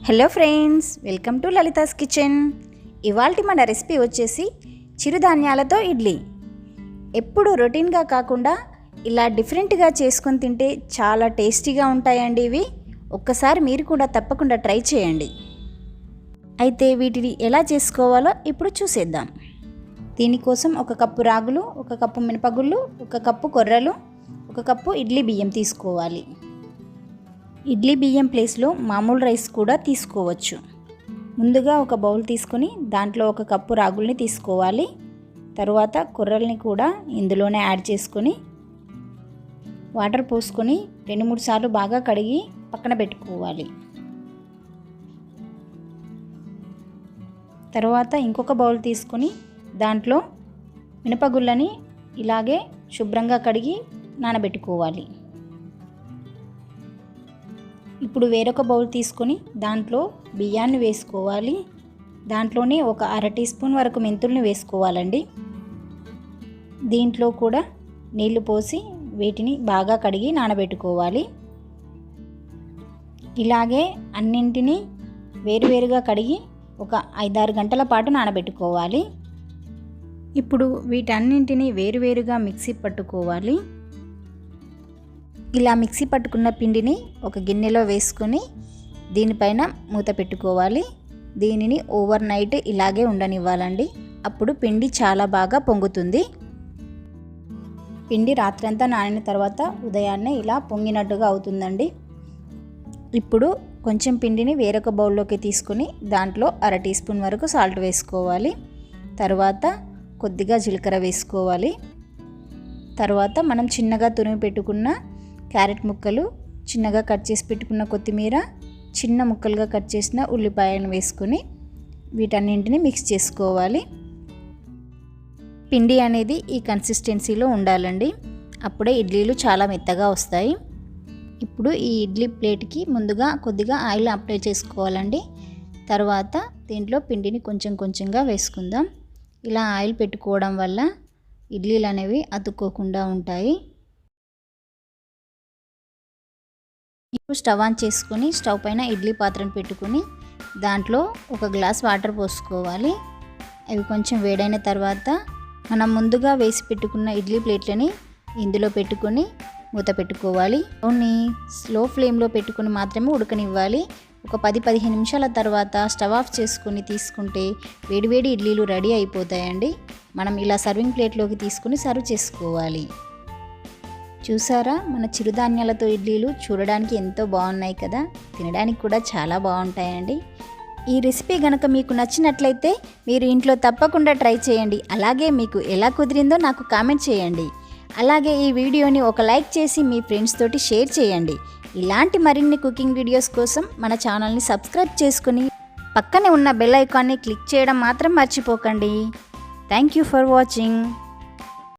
Hello friends, welcome to Lalitha's kitchen. ఇవాల్టి మన recipe వచ్చేసి చిరుధాన్యాలతో ఇడ్లీ. ఎప్పుడు రొటీన్గా కాకుండా ఇలా డిఫరెంట్గా చేసుకొని తింటే చాలా టేస్టీగా ఉంటాయండి ఇవి. ఒక్కసారి మీరు కూడా తప్పకుండా ట్రై చేయండి. అయితే వీటిని ఎలా చేసుకోవాలో ఇప్పుడు చూసేద్దాం. దీనికోసం 1 కప్పు రాగులు, 1 కప్పు మినపగుళ్ళు, 1 కప్పు కొర్రలు, 1 కప్పు ఇడ్లీ బియ్యం తీసుకోవాలి. ఇడ్లీ బియ్యం ప్లేస్లో మామూలు రైస్ కూడా తీసుకోవచ్చు. ముందుగా ఒక బౌల్ తీసుకొని దాంట్లో 1 కప్పు రాగుల్ని తీసుకోవాలి. తరువాత కొర్రల్ని కూడా ఇందులోనే యాడ్ చేసుకొని వాటర్ పోసుకొని 2-3 సార్లు బాగా కడిగి పక్కన పెట్టుకోవాలి. తర్వాత ఇంకొక బౌల్ తీసుకొని దాంట్లో మినపగుళ్ళని ఇలాగే శుభ్రంగా కడిగి నానబెట్టుకోవాలి. ఇప్పుడు వేరొక బౌల్ తీసుకొని దాంట్లో బియ్యాన్ని వేసుకోవాలి. దాంట్లోనే 1 అర టీ స్పూన్ వరకు మెంతుల్ని వేసుకోవాలండి. దీంట్లో కూడా నీళ్లు పోసి వీటిని బాగా కడిగి నానబెట్టుకోవాలి. ఇలాగే అన్నింటినీ వేరువేరుగా కడిగి ఒక 5-6 గంటల పాటు నానబెట్టుకోవాలి. ఇప్పుడు వీటన్నింటినీ వేరువేరుగా మిక్సీ పట్టుకోవాలి. ఇలా మిక్సీ పట్టుకున్న పిండిని ఒక గిన్నెలో వేసుకొని దీనిపైన మూత పెట్టుకోవాలి. దీనిని ఓవర్ నైట్ ఇలాగే ఉండనివ్వాలండి. అప్పుడు పిండి చాలా బాగా పొంగుతుంది. పిండి రాత్రంతా నానిన తర్వాత ఉదయాన్నే ఇలా పొంగినట్టుగా అవుతుందండి. ఇప్పుడు కొంచెం పిండిని వేరొక బౌల్లోకి తీసుకొని దాంట్లో 1 టీ స్పూన్ వరకు సాల్ట్ వేసుకోవాలి. తర్వాత కొద్దిగా జీలకర్ర వేసుకోవాలి. తర్వాత మనం చిన్నగా తురిమి పెట్టుకున్న క్యారెట్ ముక్కలు, చిన్నగా కట్ చేసి పెట్టుకున్న కొత్తిమీర, చిన్న ముక్కలుగా కట్ చేసిన ఉల్లిపాయలను వేసుకొని వీటన్నింటిని మిక్స్ చేసుకోవాలి. పిండి అనేది ఈ కన్సిస్టెన్సీలో ఉండాలండి. అప్పుడే ఇడ్లీలు చాలా మెత్తగా వస్తాయి. ఇప్పుడు ఈ ఇడ్లీ ప్లేట్కి ముందుగా కొద్దిగా ఆయిల్ అప్లై చేసుకోవాలండి. తర్వాత దీంట్లో పిండిని కొంచెం కొంచెంగా వేసుకుందాం. ఇలా ఆయిల్ పెట్టుకోవడం వల్ల ఇడ్లీలు అనేవి అతుక్కోకుండా ఉంటాయి. ఇప్పుడు స్టవ్ ఆన్ చేసుకొని స్టవ్ పైన ఇడ్లీ పాత్రను పెట్టుకొని దాంట్లో 1 గ్లాస్ వాటర్ పోసుకోవాలి. అవి కొంచెం వేడైన తర్వాత మనం ముందుగా వేసి పెట్టుకున్న ఇడ్లీ ప్లేట్లని ఇందులో పెట్టుకొని మూత పెట్టుకోవాలి. స్లో ఫ్లేమ్లో పెట్టుకొని మాత్రమే ఉడకనివ్వాలి. ఒక 10-15 నిమిషాల తర్వాత స్టవ్ ఆఫ్ చేసుకొని తీసుకుంటే వేడివేడి ఇడ్లీలు రెడీ అయిపోతాయండి. మనం ఇలా సర్వింగ్ ప్లేట్లోకి తీసుకొని సర్వ్ చేసుకోవాలి. చూసారా, మన చిరుధాన్యాలతో ఇడ్లీలు చూడడానికి ఎంతో బాగున్నాయి కదా, తినడానికి కూడా చాలా బాగుంటాయండి. ఈ రెసిపీ కనుక మీకు నచ్చినట్లయితే మీరు ఇంట్లో తప్పకుండా ట్రై చేయండి. అలాగే మీకు ఎలా కుదిరిందో నాకు కామెంట్ చేయండి. అలాగే ఈ వీడియోని ఒక లైక్ చేసి మీ ఫ్రెండ్స్ తోటి షేర్ చేయండి. ఇలాంటి మరిన్ని కుకింగ్ వీడియోస్ కోసం మన ఛానల్ని సబ్స్క్రైబ్ చేసుకుని పక్కనే ఉన్న బెల్ ఐకాన్ని క్లిక్ చేయడం మాత్రం మర్చిపోకండి. Thank you for watching.